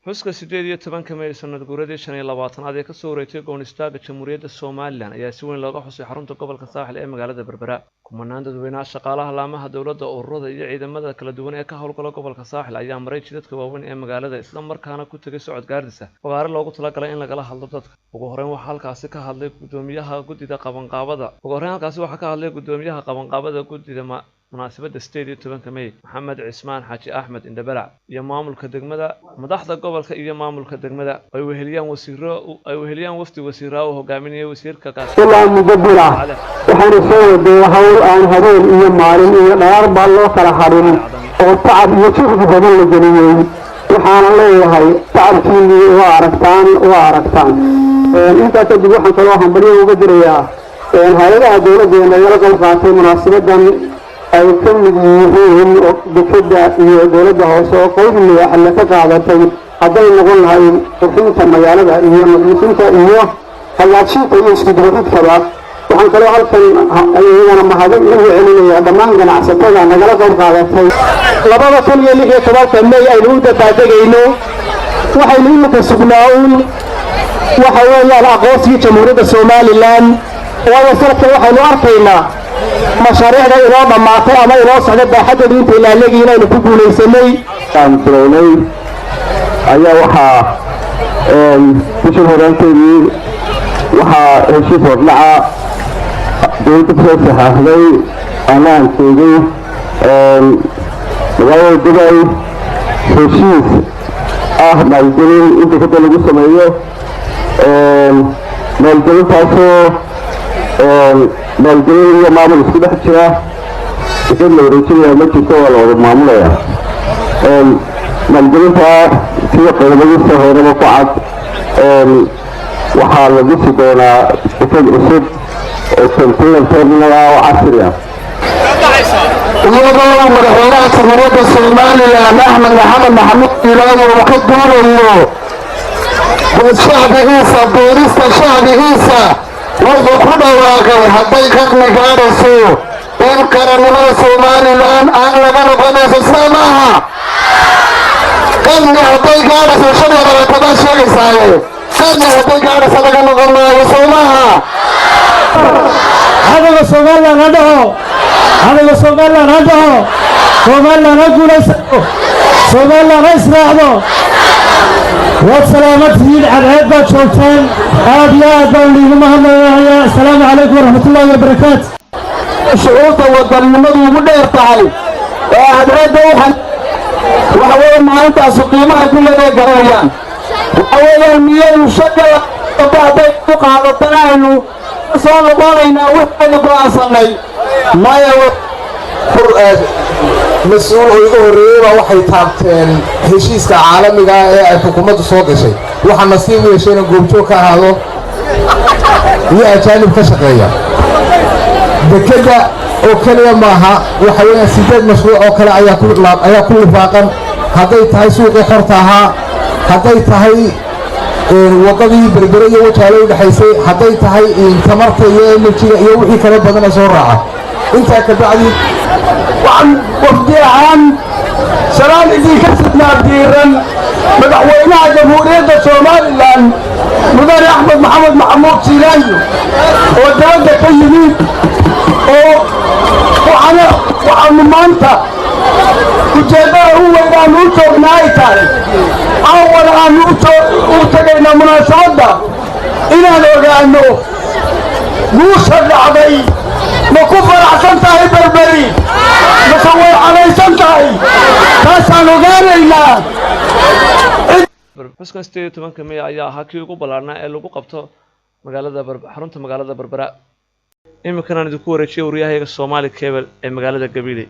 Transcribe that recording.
xuska 18 May sanad guuradii 25aad ee ka soo wareegtay goonistaagga Jamhuuriyadda Soomaaliland ayaa si weyn looga xusay xarunta gobolka Saaxil ee magaalada Berbera. Kumanaan dadweynaha shaqaalaha laamaha dowladda ururada iyo ciidamada kala duwan ee ka howlgala gobolka Saaxil ayaa maray jidadka waaweyn ee magaalada isla markaana ku tagay socod gaardisa fagaare loogu talagalay in lagala hadlo dadka. Ugu horreyn waxaa halkaasi ka hadlay gudoomiyaha guddida guddida munaasabadda 18 May Maxamed Cismaan Xaaji Axmed Indhabalac iyo maamulka degmada madaxda gobolka iyo maamulka degmada ay weheliyaan wafdi wasiirro oo hogaaminaya wasiirka ilaa mudabira waxaan soo waday hawl aan habeen iyo maalin iyo dhaar baa loo kala harin oo tacab iyo shaqo badan la geliyay waxaan leeyahay tacabkii waa aragtaan inta kadib waxaan kaloo hambalyo uga dirayaa hay'adaha dawladda ee la qaatay munaasabadan ay ka mid yihiin dekada iyo dawladda hoose oo qayb weyn ka qaadatay hadday noqon lahayd qurxinta magaalada iyo nadiifinta iyo hagaajinta iyo isku duubidkaba waxaan kaloo halkan ayagana mahadin ugu celinayaa dhammaan ganacsatada nagala qayb qaadatay 2016 May aynu u dabaaldegayno waxaynu imika sugnaaun waxa weeyaan aqoonsiga Jamhuuriyadda Soomaaliland oo sanadkan waxaynu arkaynaa mashaariicda inoo dhamaatay ama inoo socda baaxadda inta ilaaligii inaynu ku guuleysanay aan filaynay ayaa waxaa bisha horaanteedii waxaa heshiis hordhaca dowladda soo saxaxday anaan tegay magaalada Dubai heshiis maalgelin inta kada lagu sameeyo maalgelintaasoo maalgelin iyo maamul isku dhex jira in la wareejinayaa ma jirto waa la wada maamulayaa maalgelinta sida qaybadiisa horeba ku cad waxaa la dhisi doonaa deked cusub oo container terminal ah oo casri ah iyadoo madaxweynaha Jamhuuriyadda Soomaaliland Axmed Maxamed Maxamuud Ilaahay uu ka doonayo shacbigiisa beerista shacbigiisa wuxuu ku dhawaaqay hadday ka gaadhayso in qarannimada Soomaaliland aan laga noqonayso maaha kadna hadday gaadhayso shacbiga sheegaysaaye kadna hadday gaadhayso laga noqon maayo maaha hadaga Soomaaliland hadhaho Soomaaliland ha guulaysato Soomaaliland ha israacdo والسلامات هين عرهد باتشوتين آبيات بولي مهما السلام عليكم ورحمة الله وبركاته الشعوط والظلمات ومدير تعالي عرهد دوحا وحوالي ما أنت أسقيمها كل ذي قريان وحوالي المياه وشكل بعد يبقى على الطنانو صار بالينا وحي نبقى صلي ما يوقف مسؤول الأوريبا waxay taabteen heshiiska caalamiga ah ee ay xukuumaddu soo gashay waxa nasiib u yeesheen goobjoog ka ahaado iyo ajaanib ka shaqeeya dekada oo kaliya maaha waxa weeyaan sideed mashruuc oo kale ayaa ku lifaaqan hadday tahay suuqii xorta ahaa hadday tahay wadadii Berbera iyo wajaale u dhaxaysay hadday tahay tamarta iyo energy iyo wixii kale badan soo raaca inta ka bacdi وعن وفدي عام سلام إذا كسبنا ديرا مدحوينا جمهورية سوماليلاند مدير أحمد محمد محمود سيلاني ودولة كيمين وعن مانتا وجدها هو إذا نوتو بنايتان أول أن نوتو مناسبة إلى لأنه موسى العضي مكفر عشان تاهي بربري مصور علي سنتاهي تاسانو غارينا xuska 18 May ayaa ahaa kii ugu balaarnaa ee lagu qabto xarunta magaalada Berbera. Imikana idinku wareejiyay wariyahayga Soomaali Cable ee magaalada Gabiley.